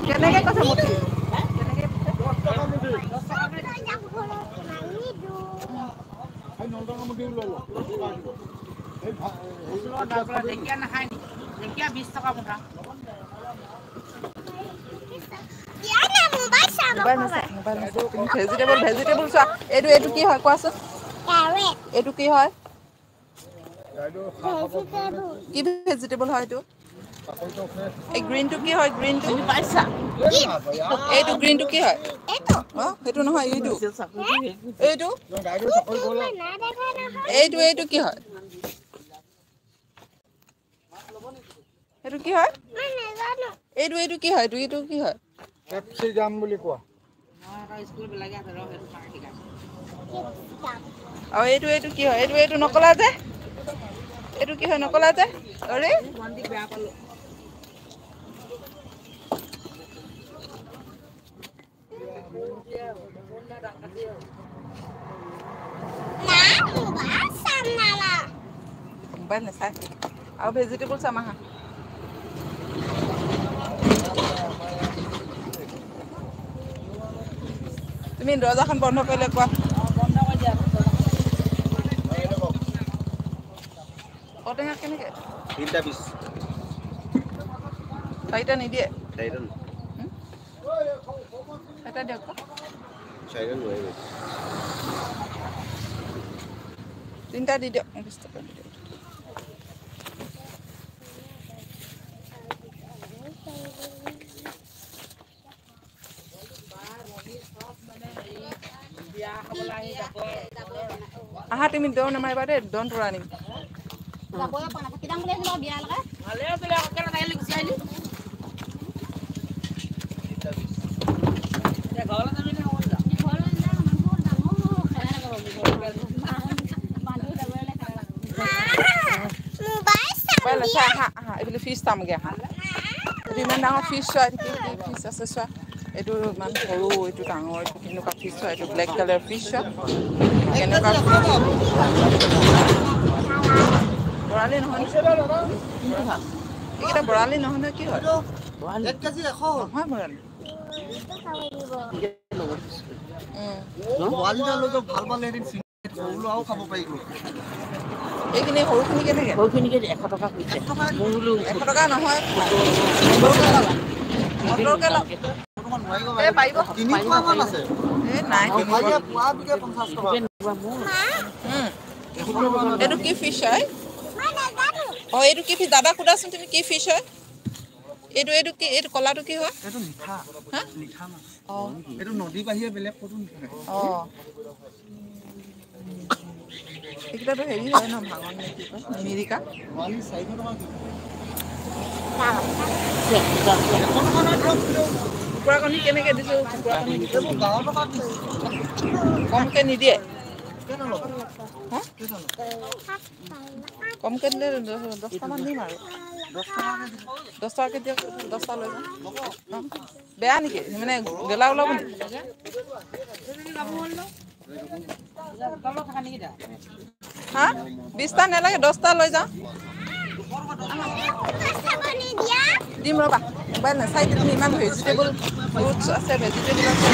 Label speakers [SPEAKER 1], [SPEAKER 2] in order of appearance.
[SPEAKER 1] কেনেকে কথা মুঠি ভেজিটেবল চোৱা এইটো কি হয় কোৱাচোন এইটো কি হয় কি ভেজিটেবল হয় এইটো এই গ্ৰীনটো কি হয় গ্ৰীনটো এইটো গ্ৰীনটো কি হয় সেইটো নহয় এইটো এইটো এইটো এইটো কি হয় এইটো কি হয় এইটো এইটো কি হয় এইটো কি হয়
[SPEAKER 2] ক্যাপসিকাম বুলি কোৱা
[SPEAKER 1] আৰু এইটো কি হয় এইটো নকলা যে এইটো কি হয় নকলা যে আৰে মোবাইল নাচাই আৰু ভেজিটেবল চামাহা তুমি দৰজাখন বন্ধ কৰিলে কোৱা ঔটেঙা কেনেকে
[SPEAKER 3] 3টা পিস
[SPEAKER 1] 4টা নিদিয়ে
[SPEAKER 3] 4টা
[SPEAKER 1] এটা দিয়ক
[SPEAKER 3] 4টা লৈ
[SPEAKER 1] 3টা দি দিয়ক 20 টকা দি দিয়ক আহা তুমি দৌৰ নামাৰিবা দেই ডন্ট ৰানিং এইবিলাক ফিছ চামগৈ আহা এইটো ইমান ডাঙৰ ফিছ চোৱা এইটো কি ফিছ আছে চোৱা এইটো ইমান সৰু এইটো ডাঙৰ এইটো কেনেকুৱা ফিছ চোৱা এইটো ব্লেক কালাৰ ফিছ চোৱা কেনেকুৱা বৰালি নহয় এইকেইটা বৰালি নহয় নহয় কি হয়
[SPEAKER 2] 1 কেজি 100
[SPEAKER 1] নহয় বৰালি
[SPEAKER 2] বৰালিটা লৈ তো ভাল ভাল এদিন সৰুলাও খাব পাৰিব
[SPEAKER 1] এইখিনি সৰুখিনি কেনেকৈ
[SPEAKER 4] সৰুখিনিকে 100 টকা কৈছে মই বোলো
[SPEAKER 1] 100 টকা নহয় মটৰকে লওক
[SPEAKER 2] অকমান নোৱাৰিব
[SPEAKER 1] এই পাৰিব
[SPEAKER 2] 3 মান আছে
[SPEAKER 1] এই নাই
[SPEAKER 2] ভাইয়া পোৱা বিকে 50 টকা
[SPEAKER 1] এইটো কি ফিছ হয় এইটো কি ফিছ দাদা সোধাচোন তুমি কি ফিছ হয় এইটো কি এইটো কলাটো কি হয়
[SPEAKER 2] এইটো মিঠা
[SPEAKER 1] হা
[SPEAKER 2] মিঠা মাছ এইটো নদী বাহিৰে বেলেগ ক'তো নিথাকে
[SPEAKER 1] এইকেইটাতো হেৰি হয় ন ভাঙন নে কি কয় মিৰিকা
[SPEAKER 2] বৰালি 400 টকা
[SPEAKER 1] কুকুৰা কণী কেনেকৈ দিছোঁ কুকুৰা কণী
[SPEAKER 2] এইবোৰ 12 টকা
[SPEAKER 1] কমকৈ নিদিয়ে
[SPEAKER 2] কেনে ল'ব
[SPEAKER 1] হা কমকৈ দিলে 10টামান দিম আৰু 10 টকাকৈ দিয়ক 10টা লৈ যাম বেয়া নেকি মানে গেলা ওলাব নেকি হা 20টা নালাগে 10টা লৈ যাওঁ দিম ৰ'বা মোবাইল নাচাই তুমি ইমান ভেজিটেবল ফ্ৰুটছ আছে ভেজিটেবল আছে